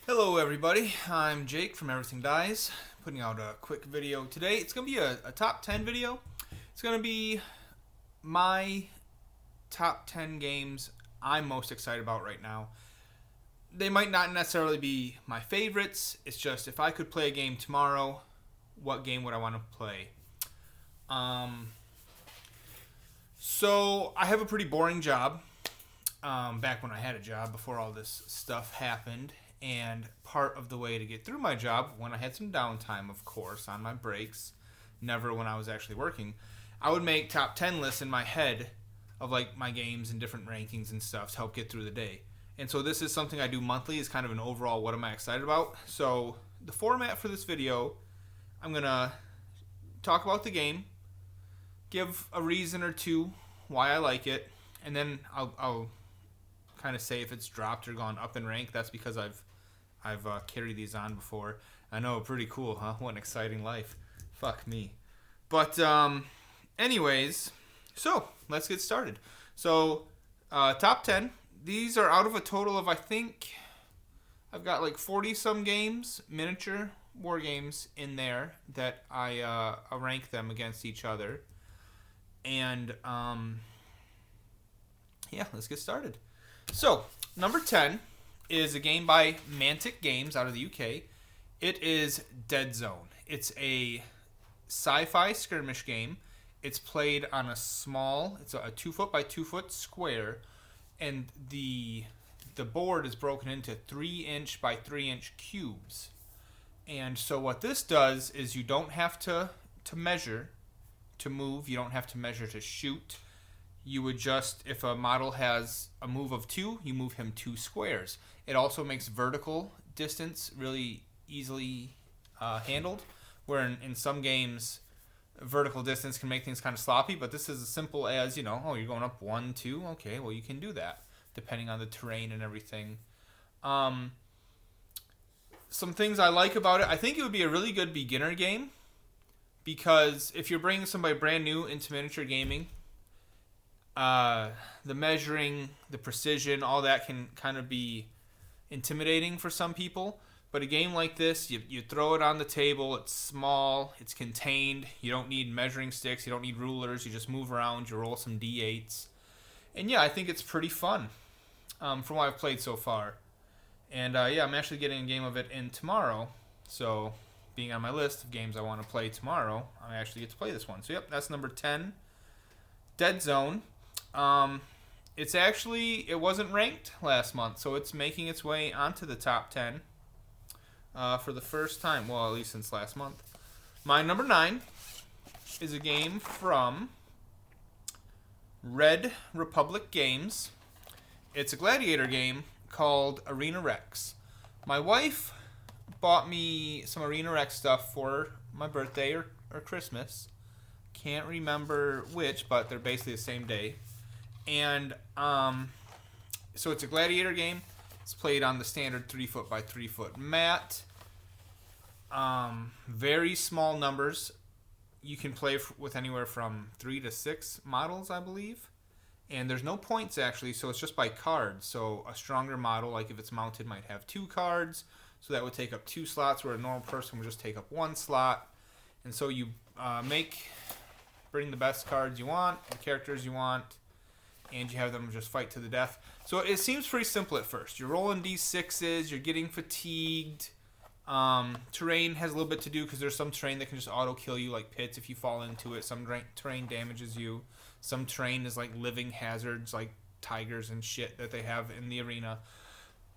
Hello everybody, I'm Jake from Everything Dies, putting out a quick video today. It's going to be a top 10 video. It's going to be my top 10 games I'm most excited about right now. They might not necessarily be my favorites, it's just if I could play a game tomorrow, what game would I want to play? So I have a pretty boring job, back when I had a job before all this stuff happened. And part of the way to get through my job, when I had some downtime, of course, on my breaks, never when I was actually working, I would make top 10 lists in my head of like my games and different rankings and stuff to help get through the day. And so this is something I do monthly, is kind of an overall what am I excited about. So the format for this video, I'm going to talk about the game, give a reason or two why I like it, and then I'll kind of say if it's dropped or gone up in rank. That's because I've carried these on before. I know, pretty cool, huh? What an exciting life. Fuck me. But anyways, so let's get started. So top 10. These are out of a total of, I think I've got like 40 some games, miniature war games in there that I rank them against each other. And yeah, let's get started. So, number 10 is a game by Mantic Games out of the UK. It is Dead Zone. It's a sci-fi skirmish game. It's played on a small, it's a 2 foot by 2 foot square, and the board is broken into 3-inch by 3-inch cubes. And so what this does is you don't have to measure to move, you don't have to measure to shoot. You would just, if a model has a move of 2, you move him 2 squares. It also makes vertical distance really easily handled, where in some games, vertical distance can make things kind of sloppy, but this is as simple as, you're going up 1, 2, okay, well, you can do that, depending on the terrain and everything. Some things I like about it, I think it would be a really good beginner game, because if you're bringing somebody brand new into miniature gaming, the measuring, the precision, all that can kind of be intimidating for some people. But a game like this, you throw it on the table, it's small, it's contained, you don't need measuring sticks, you don't need rulers, you just move around, you roll some d8s. And yeah, I think it's pretty fun from what I've played so far. And yeah, I'm actually getting a game of it in tomorrow. So being on my list of games I want to play tomorrow, I actually get to play this one. So yep, that's number 10. Dead Zone. It wasn't ranked last month, so it's making its way onto the top 10 for the first time, well, at least since last month. My number 9 is a game from Red Republic Games. It's a gladiator game called Arena Rex. My wife bought me some Arena Rex stuff for my birthday or Christmas. Can't remember which, but they're basically the same day. And so it's a gladiator game. It's played on the standard 3 foot by 3 foot mat. Very small numbers. You can play with anywhere from 3 to 6 models, I believe. And there's no points actually, so it's just by cards. So a stronger model, like if it's mounted, might have 2 cards. So that would take up 2 slots, where a normal person would just take up 1 slot. And so you bring the best cards you want, the characters you want, and you have them just fight to the death. So it seems pretty simple at first. You're rolling d6s, you're getting fatigued. Terrain has a little bit to do, because there's some terrain that can just auto-kill you, like pits if you fall into it. Some terrain damages you. Some terrain is like living hazards, like tigers and shit that they have in the arena.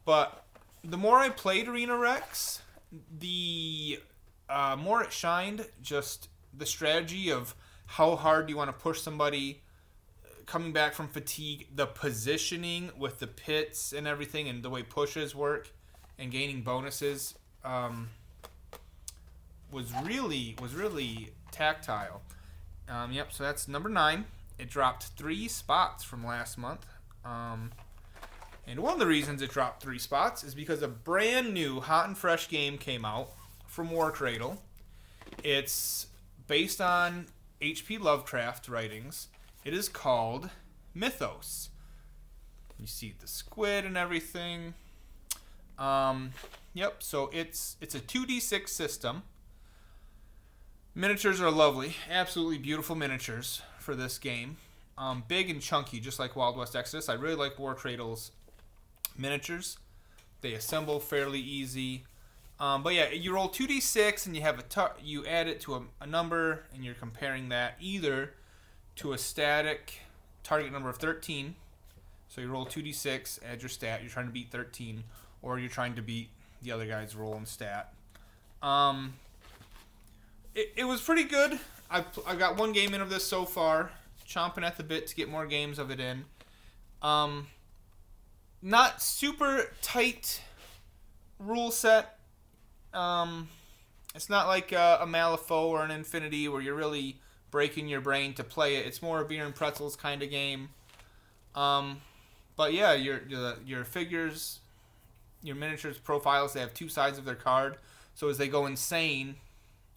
But the more I played Arena Rex, the more it shined. Just the strategy of how hard do you want to push somebody coming back from fatigue, the positioning with the pits and everything, and the way pushes work and gaining bonuses was really tactile. Yep, so that's number 9. It dropped 3 spots from last month. And one of the reasons it dropped 3 spots is because a brand new hot and fresh game came out from War Cradle. It's based on H.P. Lovecraft writings. It is called Mythos. You see the squid and everything. Yeah, Yep. So it's a 2d6 system. Miniatures are lovely, absolutely beautiful miniatures for this game. Big and chunky, just like Wild West Exodus. I really like War Cradle's miniatures. They assemble fairly easy. But yeah, you roll 2d6 and you have you add it to a number, and you're comparing that either to a static target number of 13. So you roll 2d6, add your stat. You're trying to beat 13, or you're trying to beat the other guy's roll and stat. It was pretty good. I got one game in of this so far. Chomping at the bit to get more games of it in. Not super tight rule set. It's not like a Malifaux or an Infinity where you're really breaking your brain to play it. It's more a beer and pretzels kind of game. But yeah, your figures, your miniatures profiles, they have two sides of their card. So as they go insane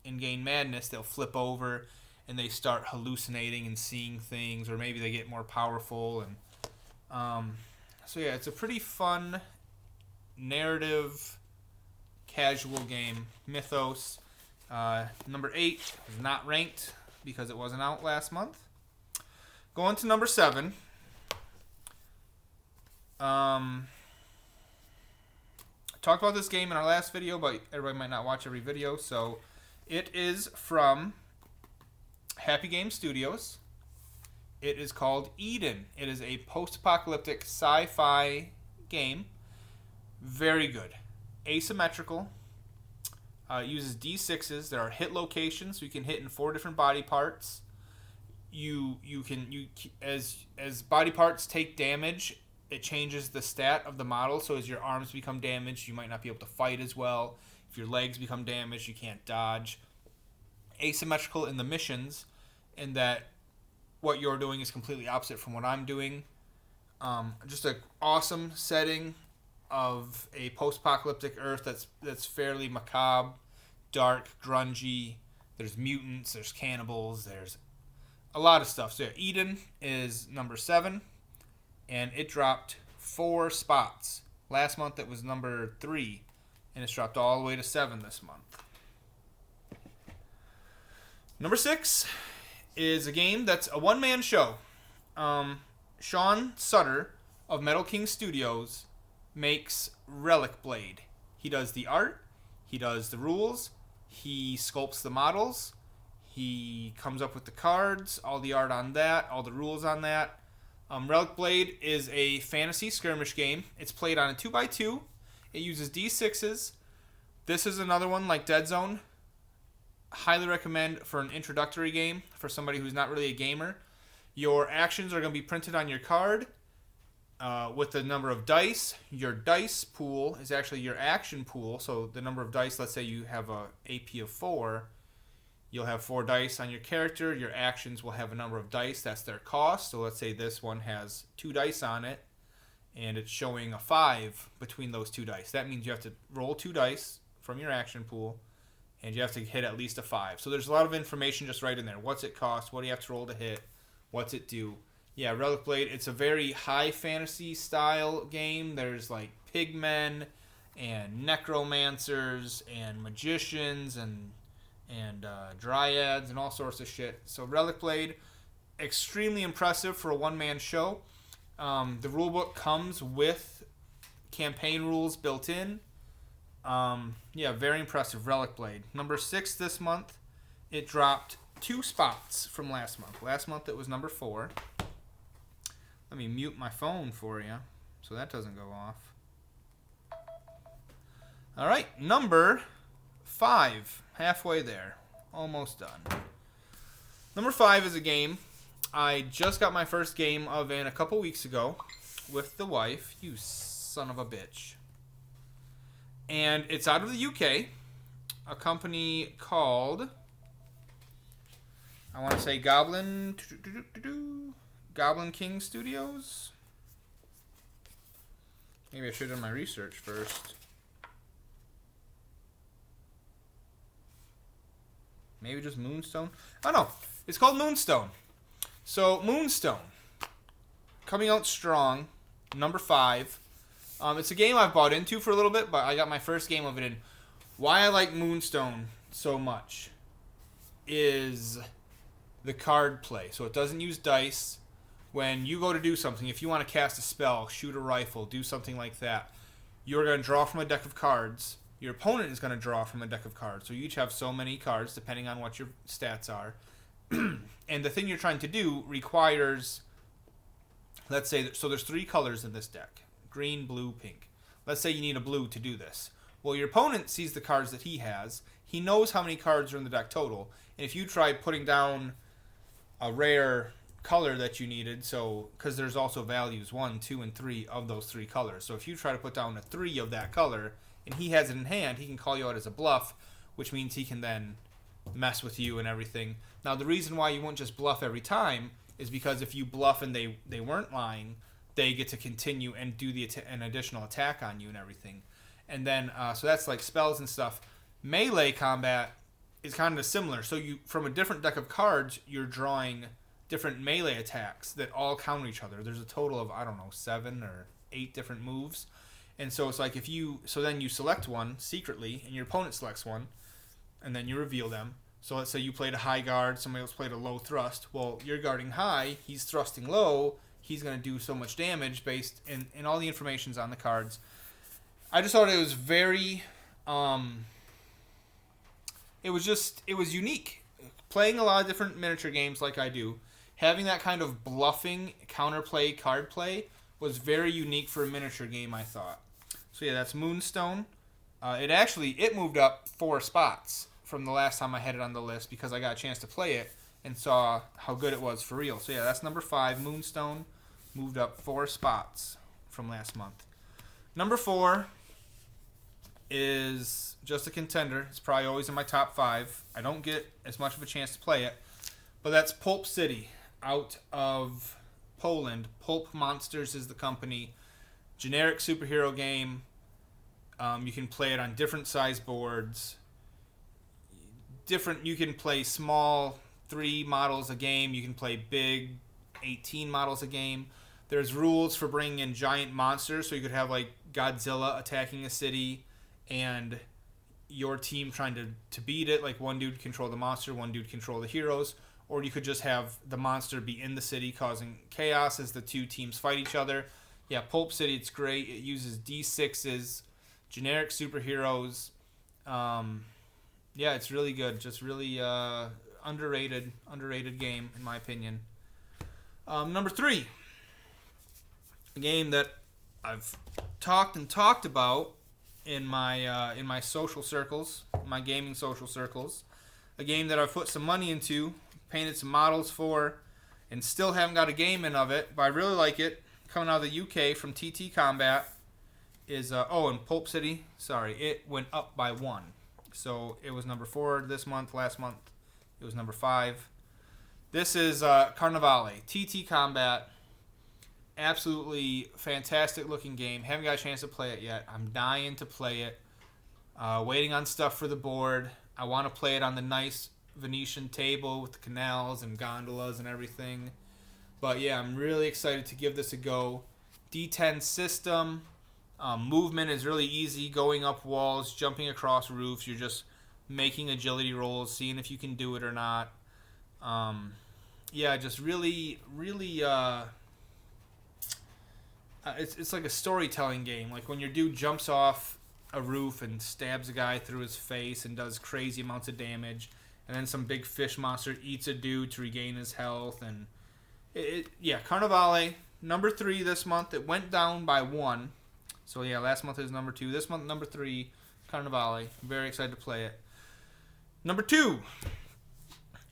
and gain madness, they'll flip over and they start hallucinating and seeing things, or maybe they get more powerful. And so yeah, it's a pretty fun narrative casual game. Mythos. Number 8 is not ranked because it wasn't out last month. Going to number 7. I talked about this game in our last video, but everybody might not watch every video, so it is from Happy Game Studios. It is called Eden. It is a post-apocalyptic sci-fi game. Very good. Asymmetrical. It uses D6s. There are hit locations, so you can hit in 4 different body parts. As body parts take damage, it changes the stat of the model. So as your arms become damaged, you might not be able to fight as well. If your legs become damaged, you can't dodge. Asymmetrical in the missions, in that what you're doing is completely opposite from what I'm doing. Just an awesome setting of a post-apocalyptic Earth that's fairly macabre, dark, grungy. There's mutants, there's cannibals, there's a lot of stuff. So yeah, Eden is number 7, and it dropped 4 spots. Last month it was number 3, and it's dropped all the way to 7 this month. Number 6 is a game that's a one-man show. Sean Sutter of Metal King Studios makes Relic Blade. He does the art, he does the rules, he sculpts the models, he comes up with the cards, all the art on that, all the rules on that. Relic Blade is a fantasy skirmish game. It's played on a 2x2. It uses D6s. This is another one like Dead Zone. Highly recommend for an introductory game for somebody who's not really a gamer. Your actions are going to be printed on your card with the number of dice. Your dice pool is actually your action pool. So the number of dice, let's say you have a AP of 4, you'll have 4 dice on your character. Your actions will have a number of dice. That's their cost. So let's say this one has 2 dice on it, and it's showing a 5 between those 2 dice. That means you have to roll 2 dice from your action pool, and you have to hit at least a 5. So there's a lot of information just right in there. What's it cost? What do you have to roll to hit? What's it do? Yeah, Relic Blade, it's a very high fantasy style game. There's like pigmen and necromancers and magicians and dryads and all sorts of shit. So Relic Blade, extremely impressive for a one-man show. The rulebook comes with campaign rules built in. Yeah, very impressive. Relic Blade. Number 6 this month. It dropped 2 spots from last month. Last month it was number 4. Let me mute my phone for you so that doesn't go off. All right, number 5. Halfway there. Almost done. Number 5 is a game I just got my first game of in a couple weeks ago with the wife. You son of a bitch. And it's out of the UK. A company called, I want to say Goblin King Studios. Maybe I should have done my research first. Maybe just Moonstone. Oh no, it's called Moonstone. So Moonstone, coming out strong, number 5. It's a game I've bought into for a little bit, but I got my first game of it in. Why I like Moonstone so much is the card play. So it doesn't use dice. When you go to do something, if you want to cast a spell, shoot a rifle, do something like that, you're going to draw from a deck of cards. Your opponent is going to draw from a deck of cards. So you each have so many cards, depending on what your stats are. And the thing you're trying to do requires, let's say, so there's 3 colors in this deck. Green, blue, pink. Let's say you need a blue to do this. Well, your opponent sees the cards that he has. He knows how many cards are in the deck total. And if you try putting down a rare color that you needed, so because there's also values 1, 2, and 3 of those 3 colors. So if you try to put down a 3 of that color and he has it in hand, he can call you out as a bluff, which means he can then mess with you and everything. Now, the reason why you won't just bluff every time is because if you bluff and they weren't lying, they get to continue and do an additional attack on you and everything. And then, so that's like spells and stuff. Melee combat is kind of similar. So you, from a different deck of cards, you're drawing different melee attacks that all counter each other. There's a total of, 7 or 8 different moves. And so it's like so then you select one secretly, and your opponent selects one, and then you reveal them. So let's say you played a high guard, somebody else played a low thrust. Well, you're guarding high, he's thrusting low, he's going to do so much damage based, and all the information's on the cards. I just thought it was very, it was unique. Playing a lot of different miniature games like I do, having that kind of bluffing, counterplay, card play was very unique for a miniature game, I thought. So yeah, that's Moonstone. It moved up 4 spots from the last time I had it on the list because I got a chance to play it and saw how good it was for real. So yeah, that's number 5. Moonstone moved up 4 spots from last month. Number 4 is just a contender. It's probably always in my top 5. I don't get as much of a chance to play it, but that's Pulp City out of Poland. Pulp Monsters is the company. Generic superhero game. You can play it on different size boards. You can play small 3 models a game. You can play big 18 models a game. There's rules for bringing in giant monsters, so you could have like Godzilla attacking a city and your team trying to beat it. Like one dude control the monster, one dude control the heroes. Or you could just have the monster be in the city causing chaos as the 2 teams fight each other. Yeah, Pulp City, it's great. It uses D6s, generic superheroes. Yeah, it's really good. Just really underrated game, in my opinion. Number 3, a game that I've talked about in my social circles, my gaming social circles. A game that I've put some money into, painted some models for, and still haven't got a game in of it, but I really like it. Coming out of the UK from TT Combat is and Pulp City. Sorry, it went up by 1. So it was number 4 this month. Last month it was number 5. This is Carnevale. TT Combat. Absolutely fantastic looking game. Haven't got a chance to play it yet. I'm dying to play it. Waiting on stuff for the board. I want to play it on the nice Venetian table with the canals and gondolas and everything. But yeah, I'm really excited to give this a go. D10 system. Movement is really easy. Going up walls, jumping across roofs. You're just making agility rolls, seeing if you can do it or not. Yeah, just really, it's like a storytelling game. Like when your dude jumps off a roof and stabs a guy through his face and does crazy amounts of damage, and then some big fish monster eats a dude to regain his health, and Carnevale, number 3 this month. It went down by 1. So yeah, last month is number 2. This month, number 3, Carnevale. Very excited to play it. Number 2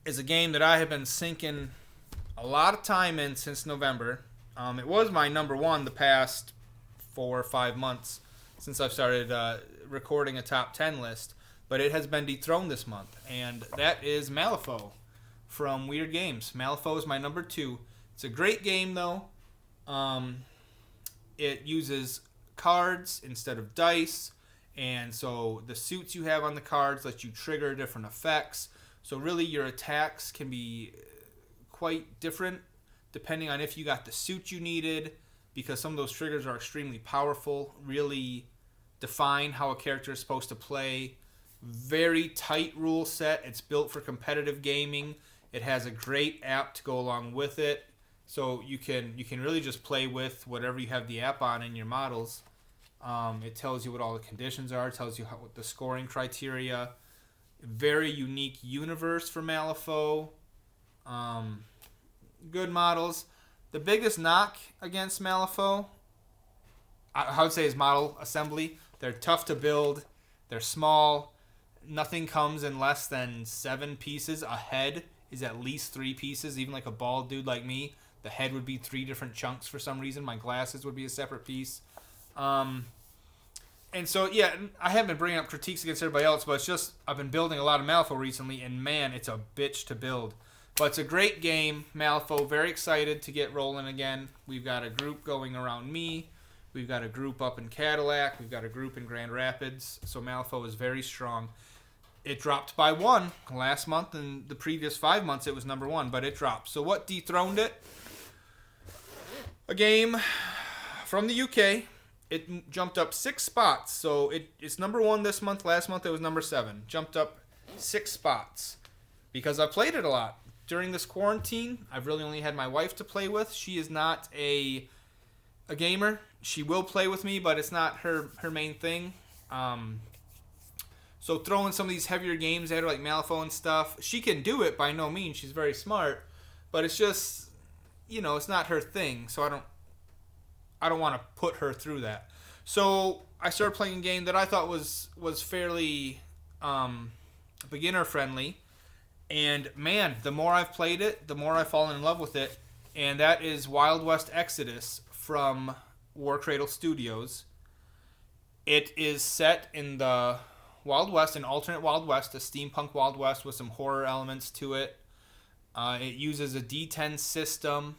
is a game that I have been sinking a lot of time in since November. It was my number 1 the past 4 or 5 months since I've started recording a top 10 list, but it has been dethroned this month, and that is Malifaux from Weird Games. Malifaux is my number 2. It's a great game, though. It uses cards instead of dice, and so the suits you have on the cards let you trigger different effects. So really your attacks can be quite different depending on if you got the suit you needed, because some of those triggers are extremely powerful, really define how a character is supposed to play. Very tight rule set. It's built for competitive gaming. It has a great app to go along with it. So you can really just play with whatever you have the app on in your models. It tells you what all the conditions are. It tells you what the scoring criteria. Very unique universe for Malifaux. Good models. The biggest knock against Malifaux, I would say, is model assembly. They're tough to build. They're small. Nothing comes in less than 7 pieces. A head is at least 3 pieces. Even like a bald dude like me, the head would be 3 different chunks for some reason. My glasses would be a separate piece. And so, yeah, I haven't been bringing up critiques against everybody else, but it's just I've been building a lot of Malifaux recently, and man, it's a bitch to build. But it's a great game, Malifaux. Very excited to get rolling again. We've got a group going around me. We've got a group up in Cadillac. We've got a group in Grand Rapids. So Malifaux is very strong. It dropped by 1 last month, and the previous 5 months it was number 1, but it dropped. So what dethroned it? A game from the UK. It jumped up 6 spots. So it's number 1 this month. Last month it was number 7. Jumped up 6 spots because I played it a lot. During this quarantine, I've really only had my wife to play with. She is not a gamer. She will play with me, but it's not her main thing. So throwing some of these heavier games at her, like Malifaux and stuff, she can do it by no means. She's very smart, but it's just, it's not her thing. So I don't want to put her through that. So I started playing a game that I thought was fairly beginner friendly. And man, the more I've played it, the more I've fallen in love with it. And that is Wild West Exodus from War Cradle Studios. It is set in the Wild West, an alternate Wild West, a steampunk Wild West with some horror elements to it. It uses a D10 system,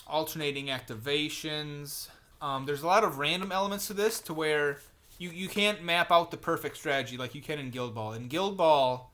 alternating activations. There's a lot of random elements to this to where you can't map out the perfect strategy like you can in Guild Ball. In Guild Ball,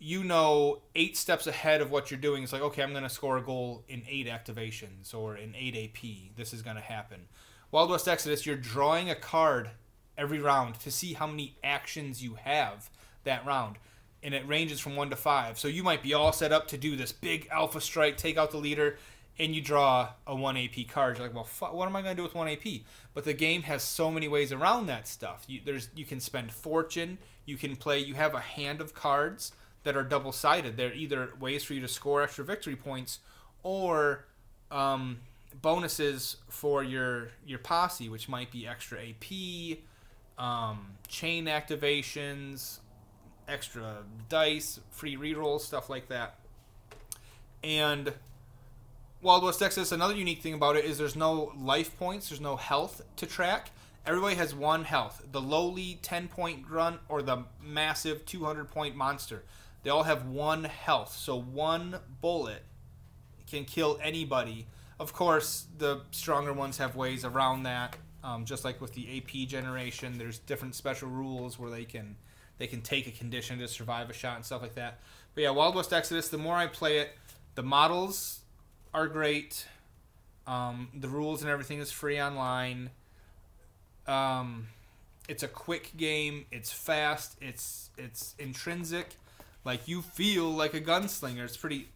8 steps ahead of what you're doing. It's like, okay, I'm going to score a goal in 8 activations or in 8 AP. This is going to happen. Wild West Exodus, you're drawing a card every round to see how many actions you have that round. And it ranges from 1 to 5. So you might be all set up to do this big alpha strike, take out the leader, and you draw a 1 AP card. You're like, well, what am I going to do with 1 AP? But the game has so many ways around that stuff. You can spend fortune. You can play. You have a hand of cards that are double-sided. They're either ways for you to score extra victory points or bonuses for your posse, which might be extra AP, chain activations, extra dice, free rerolls, stuff like that. And Wild West Exodus, another unique thing about it is there's no life points, there's no health to track. Everybody has 1 health. The lowly 10-point grunt or the massive 200-point monster. They all have 1 health, so 1 bullet can kill anybody. Of course, the stronger ones have ways around that. Just like with the AP generation, there's different special rules where they can take a condition to survive a shot and stuff like that. But yeah, Wild West Exodus, the more I play it, the models are great. The rules and everything is free online. It's a quick game. It's fast. It's intrinsic. Like, you feel like a gunslinger. It's pretty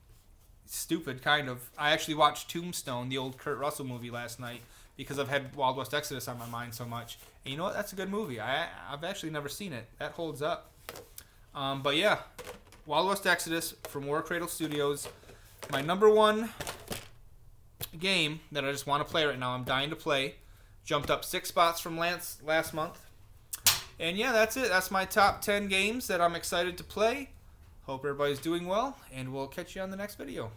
stupid, kind of. I actually watched Tombstone, the old Kurt Russell movie, last night because I've had Wild West Exodus on my mind so much. And you know what? That's a good movie. I've actually never seen it. That holds up. But yeah, Wild West Exodus from War Cradle Studios. My number 1 game that I just want to play right now. I'm dying to play. Jumped up 6 spots from last month. And yeah, that's it. That's my top 10 games that I'm excited to play. Hope everybody's doing well, and we'll catch you on the next video.